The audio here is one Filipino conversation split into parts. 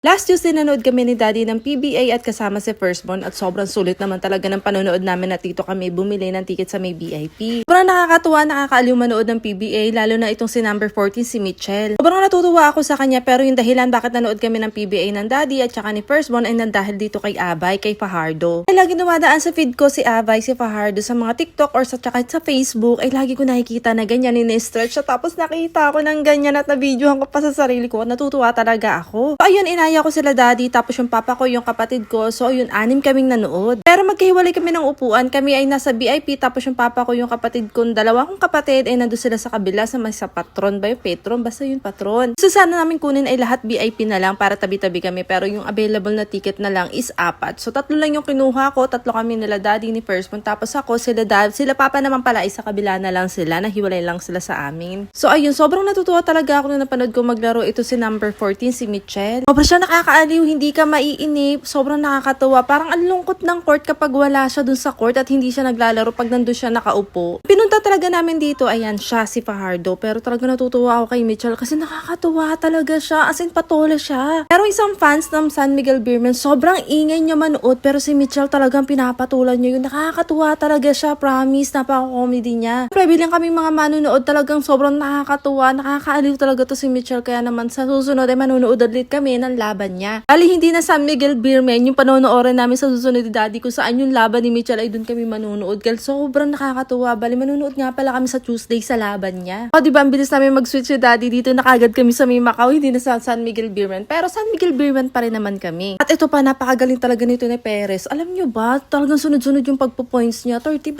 Last Tuesday nanood kami ni Daddy ng PBA at kasama si Firstborn at sobrang sulit naman talaga ng panonood namin at dito kami bumili ng ticket sa may VIP. Sobrang nakakatuwa, nakakaaliw manood ng PBA lalo na itong si number 14 si Mitchell. Sobrang natutuwa ako sa kanya pero yung dahilan bakit nanood kami ng PBA ng Daddy at saka ni Firstborn ay nandahil dito kay Abay, kay Fajardo. Ay lagi dumadaan sa feed ko si Abay, si Fajardo sa mga TikTok or sa tsaka sa Facebook ay lagi ko nakikita na ganyan ni-stretch siya tapos nakita ako ng ganyan at na-videohan ko pa sa sarili ko at natutuwa talaga ako. So ayun, inaya ko sila Daddy tapos yung papa ko yung kapatid ko. So ayun, 6 kaming nanood. Pero magkahiwalay kami ng upuan. Kami ay nasa VIP tapos yung papa ko yung kapatid ko, dalawa kong kapatid ay nandun sila sa kabila sa may sa patron ba yung patron? Basta yung patron. So sana namin kunin ay lahat VIP na lang para tabi-tabi kami pero yung available na ticket na lang is 4. So 3 lang yung kinuha ko, 3 kami nila Daddy ni Firstborn tapos ako sila Dad, sila papa naman pala ay sa kabila na lang sila, nahiwalay lang sila sa amin. So ayun, sobrang natutuwa talaga ako nung napanood ko maglaro ito si number 14 si Mitchell. Sobrang siya nakakaaliw, hindi ka maiinip, sobrang nakakatuwa. Parang ang lungkot ng court kapag wala siya dun sa court at hindi siya naglalaro pag nandun siya nakaupo. Pinunta talaga namin dito, ayan siya si Fajardo, pero talaga natutuwa ako kay Mitchell kasi nakakatuwa talaga siya, as in patola siya. Pero isang fans ng San Miguel Beerman, sobrang ingay niya manood pero si Mitchell talagang pinapatulan niya yun. Nakakatuwa talaga siya, promise, napaka-comedy niya. Bilang kaming mga manonood talagang sobrang nakakatuwa, nakakaaliw talaga to si Mitchell kaya naman sa susunod ay manonood ulit kami ng laban niya. Ali hindi na San Miguel Beerman yung panonoorin namin sa susunod ni Daddy kung saan yung laban ni Mitchell ay dun kami manonood. Kaya sobrang nakakatuwa. Bali manonood nga pala kami sa Tuesday sa laban niya. O diba ang bilis namin mag-switch si Daddy dito, nakagad kami sa may Macau, hindi na sa San Miguel Beerman. Pero San Miguel Beerman pa rin naman kami. At ito pa, napakagaling talaga nito ni Perez. Alam nyo ba, talagang sunod-sunod yung pagpo-points niya. 30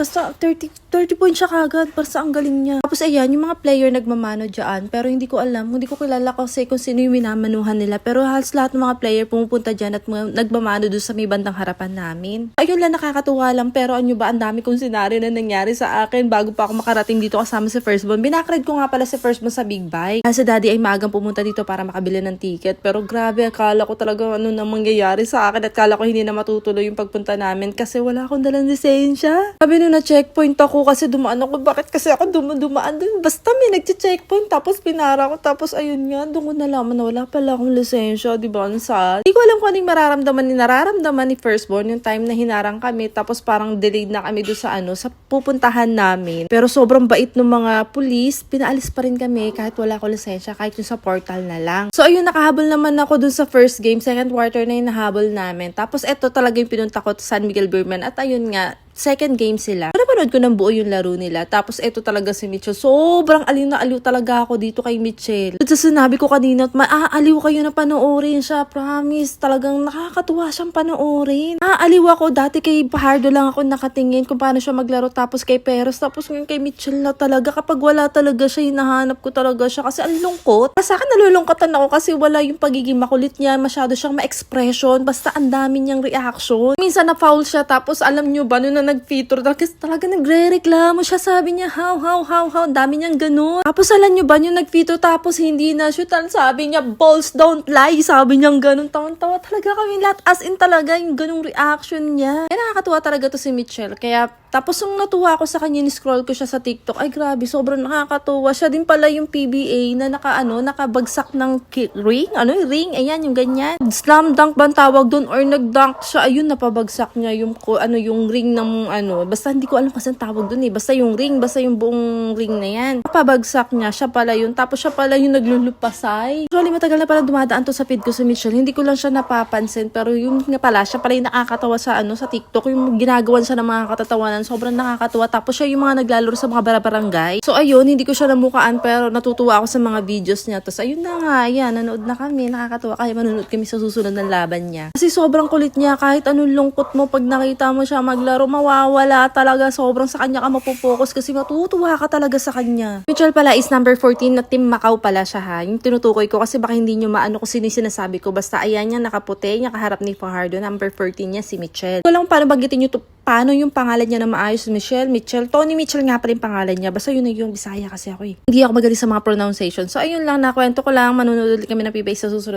points siya kagad. Basta ang galing niya. Tapos ayan, yung mga player nagmamano dyan. Pero hindi ko alam, hindi ko kilala kasi kung sino yung minamanuhan nila. Pero halos lahat ng mga player pumupunta dyan at nagmamano doon sa may bandang harapan namin. Ayun lang, nakakatuwa lang. Pero ano ba, ang dami kong senaryo na nangyari sa akin bago pa ako makarating dito kasama si Firstborn. Binakred ko nga pala si Firstborn sa Big Bike. Kasi Daddy ay maagang pumunta dito para makabili ng ticket. Pero grabe, akala ko talaga ano na mangyayari sa akin at akala ko hindi na matutuloy yung pagpunta namin kasi wala akong dalang lisensya. Sabi nung na-checkpoint ako kasi dumaan ako. Bakit kasi ako dumaan dun? Basta may nag-checkpoint tapos pinara ko. Tapos ayun nga, doon ko nalaman na wala pala akong lisensya. Diba? Ang sad. Hindi ko alam kung anong nararamdaman ni Firstborn yung time na hinarang kami. Tapos parang delayed na kami doon sa sa pupuntahan namin. Pero sobrang bait ng mga pulis. Pinaalis pa rin kami kahit wala ko lisensya. Kahit yung sa portal na lang. So ayun, nakahabol naman ako doon sa first game. Second quarter na yung nahabol namin. Tapos eto talaga yung pinunta ko sa San Miguel Beerman. At ayun nga, second game sila. Napanood ko ng buo yung laro nila. Tapos eto talaga si Mitchell. Sobrang aliw na aliw talaga ako dito kay Mitchell. At sa sinabi ko kanina, maaaliw kayo na panoorin siya. Promise. Talagang nakakatuwa siyang panoorin. Maaaliw ako. Dati kay Fajardo lang ako nakatingin kung paano siya maglaro. Tapos kay Perez. Tapos ngayon kay Mitchell na talaga. Kapag wala talaga siya, hinahanap ko talaga siya. Kasi ang lungkot. Sa akin nalulungkotan ako kasi wala yung pagiging makulit niya. Masyado siyang ma-expression. Basta ang dami niyang reaction. Minsan na-foul siya. Tapos alam niyo ba, na nag-feature talaga nagre-reklamo siya, sabi niya how dami niyang ganun. Tapos alam niyo ba yung nag-feature tapos hindi na shoot, sabi niya balls don't lie, sabi niya ganun. Tawa talaga kami lahat, as in talaga yung ganung reaction niya. Kaya nakakatuwa talaga to si Mitchell. Kaya tapos nung natuwa ako sa kanya, ni-scroll ko siya sa TikTok. Ay grabe, sobrang nakakatuwa. Siya din pala yung PBA na nakabagsak ng ring. Ring? Ayan, yung ganyan. Slam dunk ba ang tawag doon? Or nag-dunk siya. Ayun, napabagsak niya yung ring ng Basta hindi ko alam kasi ang tawag doon eh. Basta yung ring, basta yung buong ring na yan. Napabagsak niya. Siya pala yun. Tapos siya pala yung naglulupasay. Actually, matagal na pala dumadaan to sa feed ko sa Mitchell. Hindi ko lang siya napapansin. Pero yung nga pala, siya pala yung nakakatawa sa sa TikTok. Yung ginagawan siya ng mga katatawanan. Sobrang nakakatuwa. Tapos siya yung mga naglalaro sa mga barangay. So ayun, hindi ko siya namukaan pero natutuwa ako sa mga videos niya. Tapos ayun na nga, ayan, nanood na kami. Nakakatuwa. Kaya manonood kami sa susunod ng laban niya. Kasi sobrang kulit niya. Kahit anong lungkot mo, pag nakita mo siya maglaro, mawawala talaga. Sobrang sa kanya ka mapupokus kasi matutuwa ka talaga sa kanya. Mitchell pala is number 14 na Team Macau pala siya ha. Yung tinutukoy ko kasi baka hindi nyo maano kung sino yung sinasabi ko. Basta ayan niya, nakaputi, niya kaharap ni Fajardo. Number 14 niya si Mitchell. Walang paano bagitin nyo to. Paano yung pangalan niya na maayos? Mitchell. Tony Mitchell nga pala yung pangalan niya. Basta yun na yung Bisaya kasi ako eh. Hindi ako magaling sa mga pronunciation. So ayun lang, nakwento ko lang. Manunod ulit kami ng PBA sa susunod.